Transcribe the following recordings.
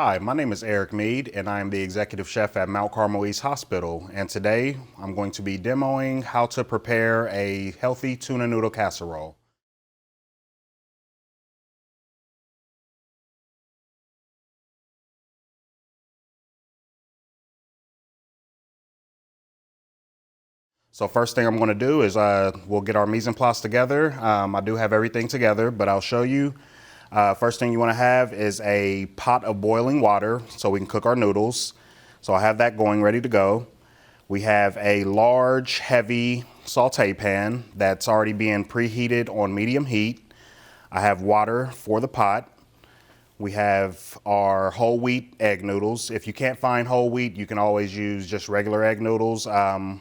Hi, my name is Eric Mead, and I am the executive chef at Mount Carmel East Hospital. And today I'm going to be demoing how to prepare a healthy tuna noodle casserole. So first thing I'm going to do is we'll get our mise en place together. I do have everything together, but I'll show you. First thing you want to have is a pot of boiling water so we can cook our noodles. So I have that going ready to go. We have a large, heavy saute pan that's already being preheated on medium heat. I have water for the pot. We have our whole wheat egg noodles. If you can't find whole wheat, you can always use just regular egg noodles,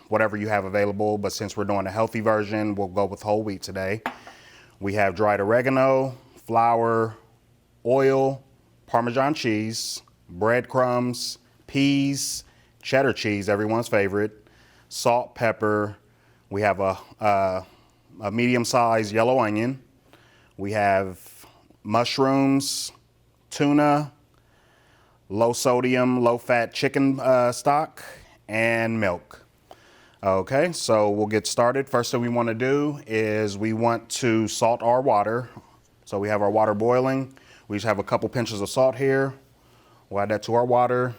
whatever you have available. But since we're doing a healthy version, we'll go with whole wheat today. We have dried oregano, flour, oil, Parmesan cheese, breadcrumbs, peas, cheddar cheese, everyone's favorite, salt, pepper. We have a medium-sized yellow onion. We have mushrooms, tuna, low sodium, low fat chicken stock, and milk. Okay, so we'll get started. First thing we want to do is we want to salt our water. So we have our water boiling. We just have a couple pinches of salt here. We'll add that to our water.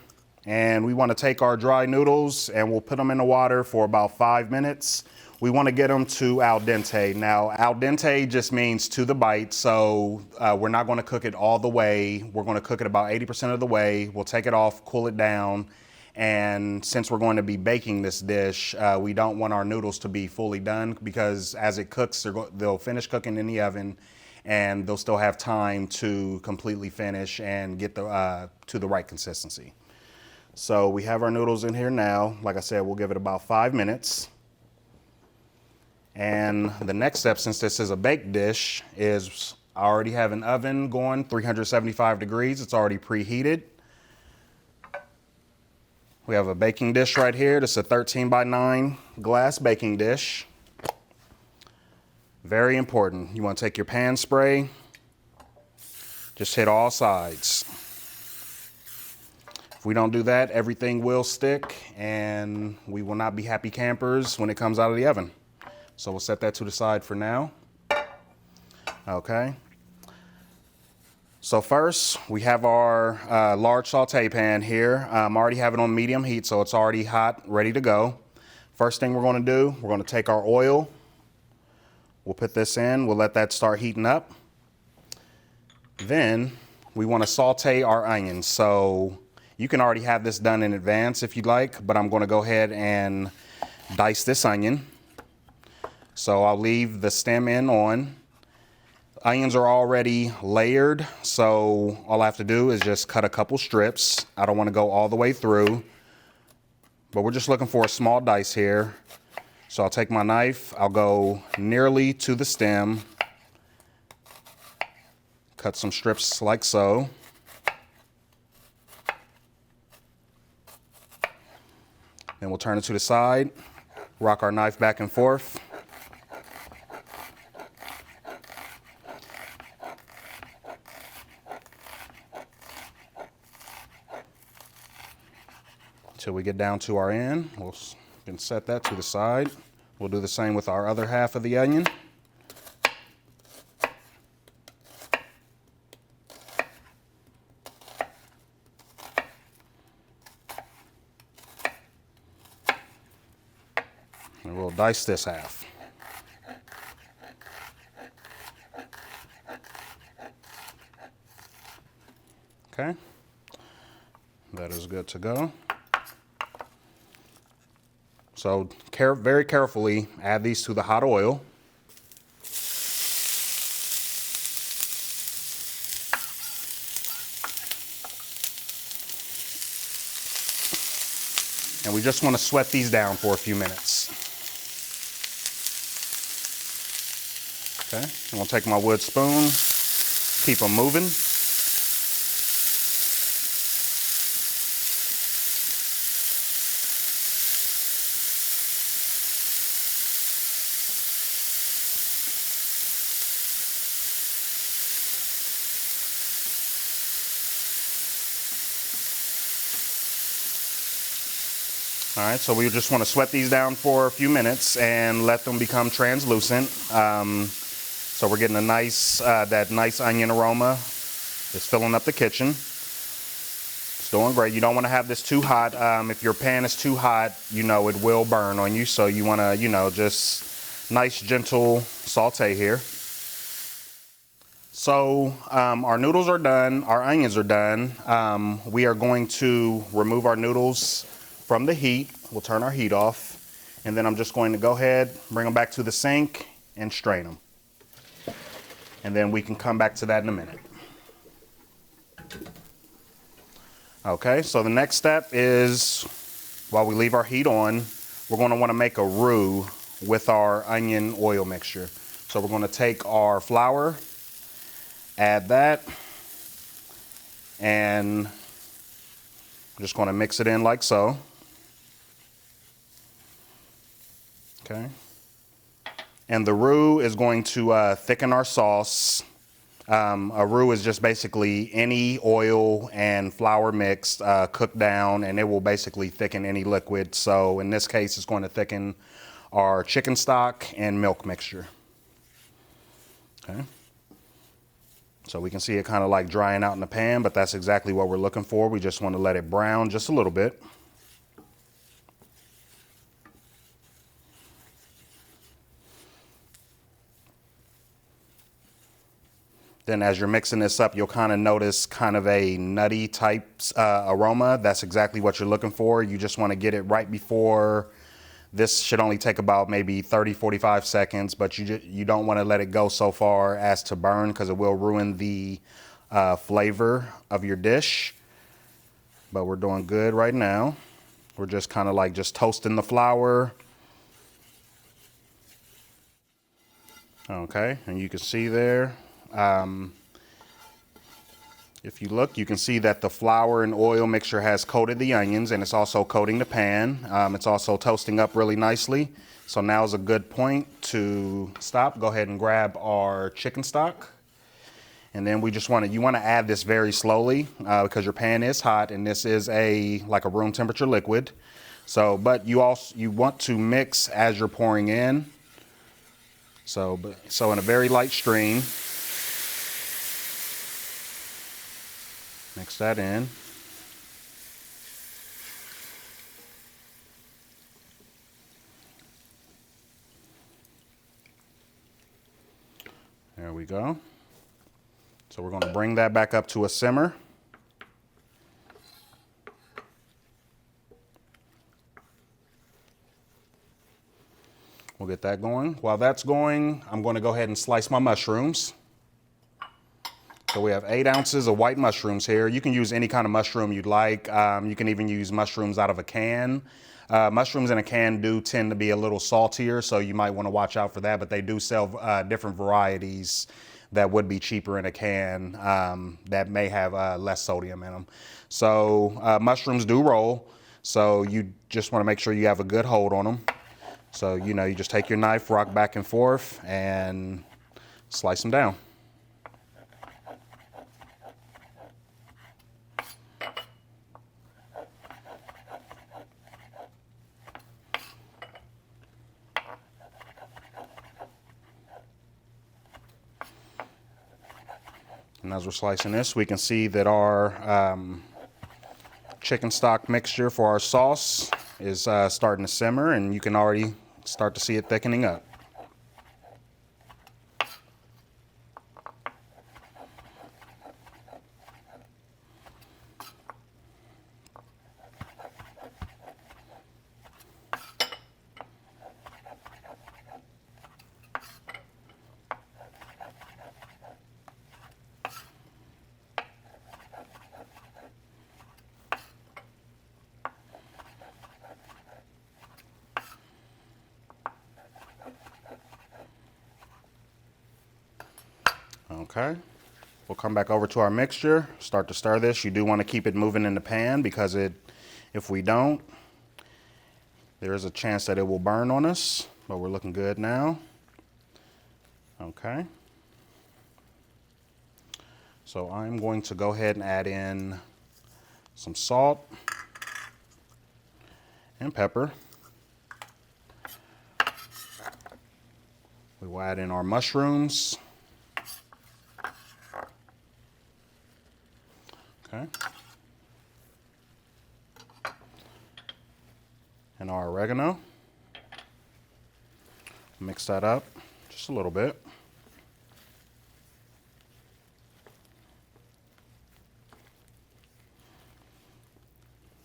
And we want to take our dry noodles and we'll put them in the water for about 5 minutes. We want to get them to al dente. Now, al dente just means to the bite, so we're not going to cook it all the way. We're going to cook it about 80% of the way. We'll take it off, cool it down, and since we're going to be baking this dish, we don't want our noodles to be fully done because as it cooks, they'll finish cooking in the oven and they'll still have time to completely finish and get to the right consistency. So we have our noodles in here now. Like I said, we'll give it about 5 minutes. And the next step, since this is a baked dish, is I already have an oven going 375 degrees. It's already preheated. We have a baking dish right here. This is a 13 by 9 glass baking dish. Very important. You want to take your pan spray, just hit all sides. If we don't do that, everything will stick and we will not be happy campers when it comes out of the oven. So we'll set that to the side for now. Okay. So first, we have our large saute pan here. I already have it on medium heat, so it's already hot, ready to go. First thing we're going to do, we're going to take our oil. We'll put this in. We'll let that start heating up. Then we want to saute our onions. So you can already have this done in advance if you'd like, but I'm going to go ahead and dice this onion. So I'll leave the stem end on. Onions are already layered, so all I have to do is just cut a couple strips. I don't want to go all the way through, but we're just looking for a small dice here. So I'll take my knife, I'll go nearly to the stem, cut some strips like so. Then we'll turn it to the side, rock our knife back and forth. Until we get down to our end. We'll can set that to the side. We'll do the same with our other half of the onion. And we'll dice this half. Okay, that is good to go. So very carefully add these to the hot oil. And we just want to sweat these down for a few minutes. Okay, I'm gonna take my wood spoon, keep them moving. All right, so we just want to sweat these down for a few minutes and let them become translucent. So we're getting a nice, that nice onion aroma. It's filling up the kitchen. It's doing great. You don't want to have this too hot. If your pan is too hot, you know, it will burn on you. So you want to, you know, just nice, gentle saute here. So our noodles are done. Our onions are done. We are going to remove our noodles from the heat. We'll turn our heat off. And then I'm just going to go ahead, bring them back to the sink and strain them. And then we can come back to that in a minute. Okay, so the next step is, while we leave our heat on, we're going to want to make a roux with our onion oil mixture. So we're going to take our flour, add that, and I'm just going to mix it in like so. Okay. And the roux is going to thicken our sauce. A roux is just basically any oil and flour mixed, cooked down, and it will basically thicken any liquid. So in this case, it's going to thicken our chicken stock and milk mixture. Okay. So we can see it kind of like drying out in the pan, but that's exactly what we're looking for. We just want to let it brown just a little bit. Then as you're mixing this up, you'll kind of notice kind of a nutty type aroma. That's exactly what you're looking for. You just want to get it right before. This should only take about maybe 30, 45 seconds, but you don't want to let it go so far as to burn, because it will ruin the flavor of your dish. But we're doing good right now. We're just kind of like just toasting the flour. Okay, and you can see there. If you look, you can see that the flour and oil mixture has coated the onions, and it's also coating the pan. It's also toasting up really nicely. So now is a good point to stop. Go ahead and grab our chicken stock. And then we just you want to add this very slowly because your pan is hot, and this is like a room temperature liquid. So, but you want to mix as you're pouring in. So in a very light stream. Mix that in. There we go. So we're going to bring that back up to a simmer. We'll get that going. While that's going, I'm going to go ahead and slice my mushrooms. So we have 8 ounces of white mushrooms here. You can use any kind of mushroom you'd like. You can even use mushrooms out of a can. Mushrooms in a can do tend to be a little saltier, so you might want to watch out for that, but they do sell different varieties that would be cheaper in a can that may have less sodium in them. So mushrooms do roll, so you just want to make sure you have a good hold on them. So, you know, you just take your knife, rock back and forth, and slice them down. And as we're slicing this, we can see that our chicken stock mixture for our sauce is starting to simmer, and you can already start to see it thickening up. Okay, we'll come back over to our mixture, start to stir this. You do want to keep it moving in the pan, because if we don't, there is a chance that it will burn on us, but we're looking good now. Okay. So I'm going to go ahead and add in some salt and pepper. We will add in our mushrooms. Okay. And our oregano. Mix that up just a little bit.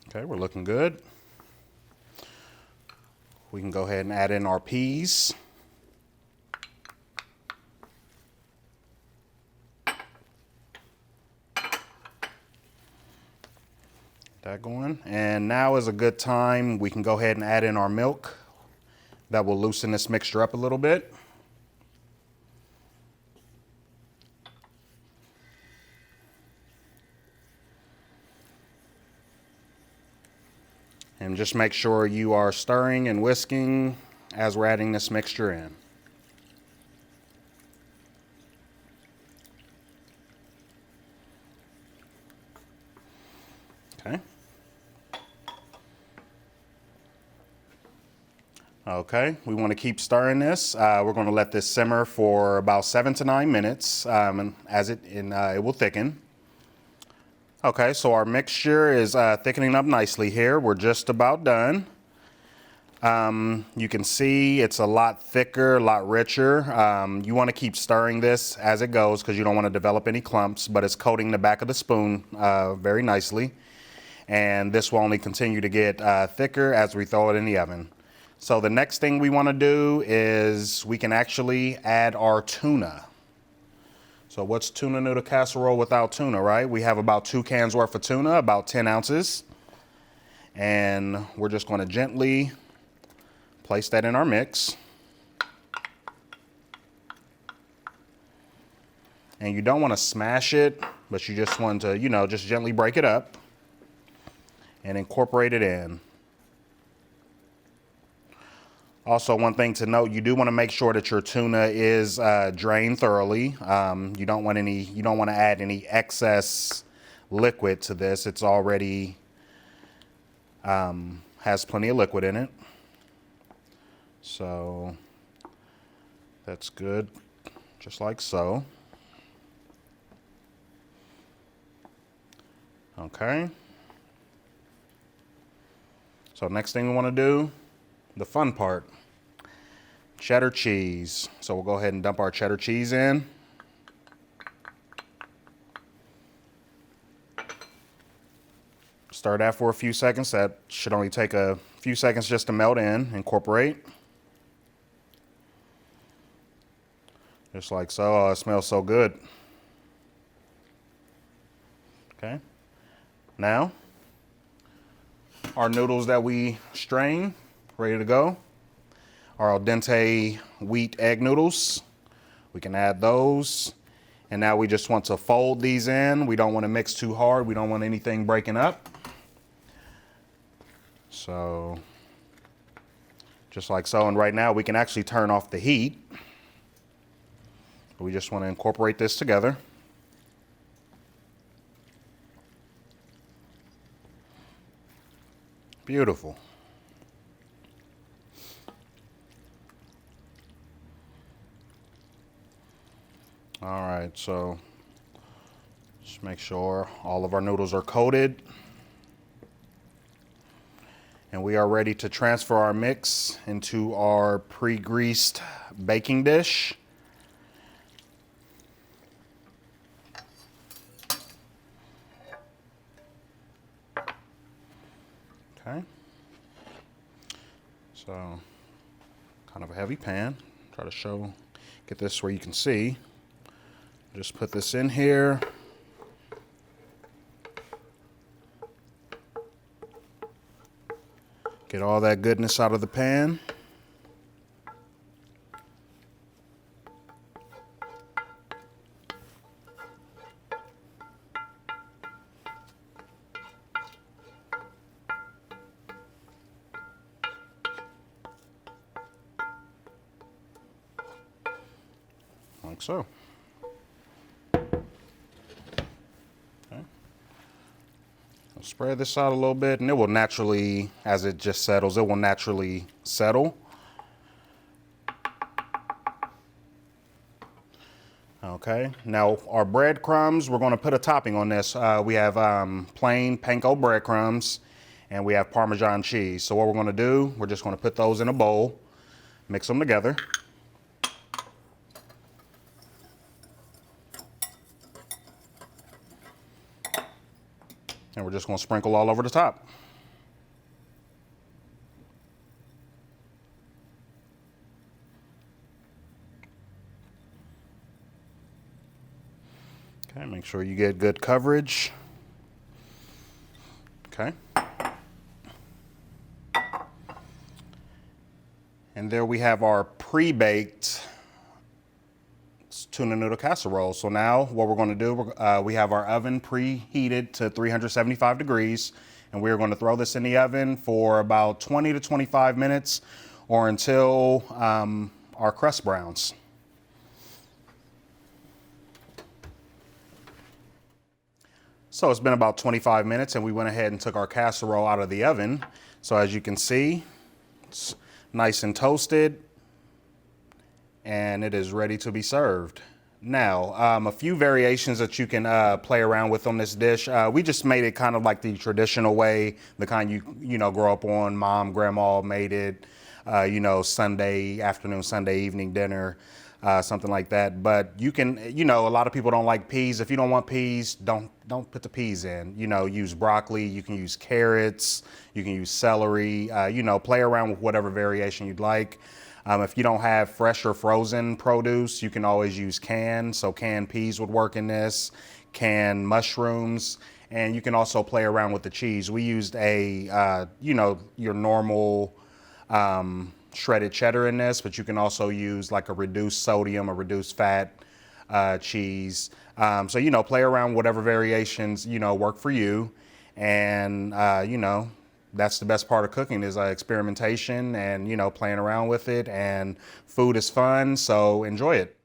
Okay, we're looking good. We can go ahead and add in our peas. That going. And now is a good time. We can go ahead and add in our milk. That will loosen this mixture up a little bit. And just make sure you are stirring and whisking as we're adding this mixture in. Okay. Okay, we want to keep stirring this. We're going to let this simmer for about 7 to 9 minutes, and it will thicken. Okay, so our mixture is thickening up nicely here. We're just about done. You can see it's a lot thicker, a lot richer. You want to keep stirring this as it goes because you don't want to develop any clumps, but it's coating the back of the spoon very nicely. And this will only continue to get thicker as we throw it in the oven. So the next thing we want to do is we can actually add our tuna. So what's tuna noodle casserole without tuna, right? We have about 2 cans worth of tuna, about 10 ounces. And we're just going to gently place that in our mix. And you don't want to smash it, but you just want to, just gently break it up and incorporate it in. Also, one thing to note, you do want to make sure that your tuna is drained thoroughly. You don't want to add any excess liquid to this. It's already has plenty of liquid in it. So that's good, just like so. Okay. So next thing we want to do, the fun part, cheddar cheese. So we'll go ahead and dump our cheddar cheese in. Stir that for a few seconds. That should only take a few seconds just to melt in, incorporate. Just like so. Oh, it smells so good. Okay. Now, our noodles that we strain, ready to go. Our al dente wheat egg noodles. We can add those. And now we just want to fold these in. We don't want to mix too hard. We don't want anything breaking up. So, just like so. And right now we can actually turn off the heat. We just want to incorporate this together. Beautiful. All right, so just make sure all of our noodles are coated. And we are ready to transfer our mix into our pre-greased baking dish. Okay. So, kind of a heavy pan. Try to get this where you can see. Just put this in here. Get all that goodness out of the pan. Like so. Spread this out a little bit and it will naturally, as it just settles, it will naturally settle. Okay, now our breadcrumbs, we're gonna put a topping on this. We have plain panko breadcrumbs and we have Parmesan cheese. So what we're gonna do, we're just gonna put those in a bowl, mix them together. And we're just gonna sprinkle all over the top. Okay, make sure you get good coverage. Okay. And there we have our pre-baked tuna noodle casserole. So now what we're going to do, we have our oven preheated to 375 degrees, and we're going to throw this in the oven for about 20 to 25 minutes or until our crust browns. So it's been about 25 minutes and we went ahead and took our casserole out of the oven. So as you can see, it's nice and toasted and it is ready to be served. Now, a few variations that you can play around with on this dish. We just made it kind of like the traditional way, the kind you know grow up on. Mom, grandma made it, you know, Sunday afternoon, Sunday evening dinner. Something like that. But you can, you know, a lot of people don't like peas. If you don't want peas, don't put the peas in. You know, use broccoli, you can use carrots, you can use celery, you know, play around with whatever variation you'd like. If you don't have fresh or frozen produce, you can always use canned. So canned peas would work in this, canned mushrooms, and you can also play around with the cheese. We used a, you know, your normal, shredded cheddar in this, but you can also use like a reduced sodium or reduced fat cheese. So, you know, play around whatever variations, you know, work for you. And, you know, that's the best part of cooking is experimentation and, you know, playing around with it. And food is fun, so enjoy it.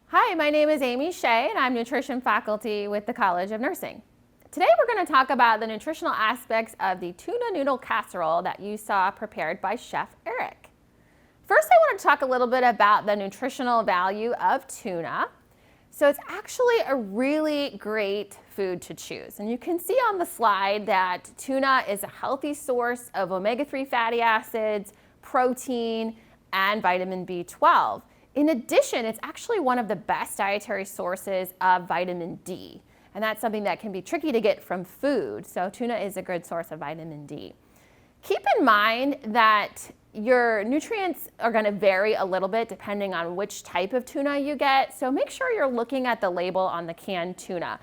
Hi, my name is Amy Shea and I'm nutrition faculty with the College of Nursing. Today we're going to talk about the nutritional aspects of the tuna noodle casserole that you saw prepared by Chef Eric. First, I want to talk a little bit about the nutritional value of tuna. So it's actually a really great food to choose. And you can see on the slide that tuna is a healthy source of omega-3 fatty acids, protein, and vitamin B12. In addition, it's actually one of the best dietary sources of vitamin D. And that's something that can be tricky to get from food. So tuna is a good source of vitamin D. Keep in mind that your nutrients are going to vary a little bit depending on which type of tuna you get. So make sure you're looking at the label on the canned tuna.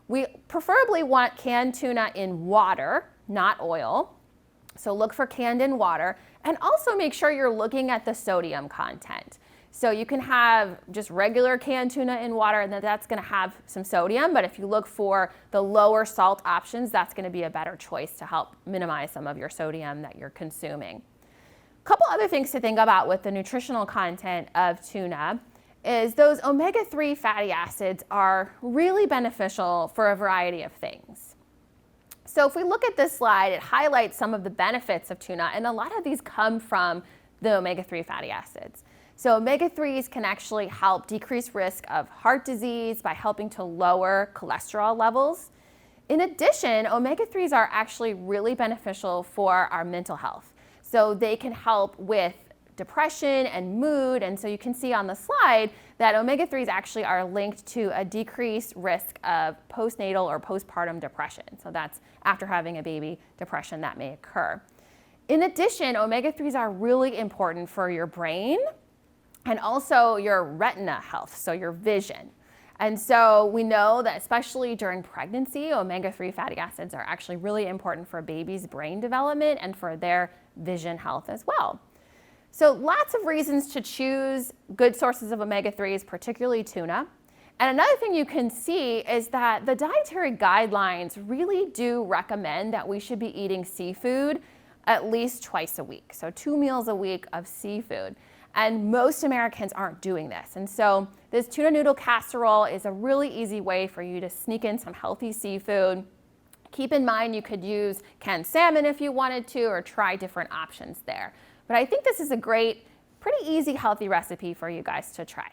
We preferably want canned tuna in water, not oil. So look for canned in water. And also make sure you're looking at the sodium content. So you can have just regular canned tuna in water and that's going to have some sodium, but if you look for the lower salt options, that's going to be a better choice to help minimize some of your sodium that you're consuming. A couple other things to think about with the nutritional content of tuna is those omega-3 fatty acids are really beneficial for a variety of things. So if we look at this slide, it highlights some of the benefits of tuna, and a lot of these come from the omega-3 fatty acids. So omega-3s can actually help decrease risk of heart disease by helping to lower cholesterol levels. In addition, omega-3s are actually really beneficial for our mental health. So they can help with depression and mood. And so you can see on the slide that omega-3s actually are linked to a decreased risk of postnatal or postpartum depression. So that's after having a baby, depression that may occur. In addition, omega-3s are really important for your brain and also your retina health, so your vision. And so we know that especially during pregnancy, omega-3 fatty acids are actually really important for a baby's brain development and for their vision health as well. So lots of reasons to choose good sources of omega-3s, particularly tuna. And another thing you can see is that the dietary guidelines really do recommend that we should be eating seafood at least twice a week. So 2 meals a week of seafood. And most Americans aren't doing this. And so this tuna noodle casserole is a really easy way for you to sneak in some healthy seafood. Keep in mind you could use canned salmon if you wanted to, or try different options there. But I think this is a great, pretty easy, healthy recipe for you guys to try.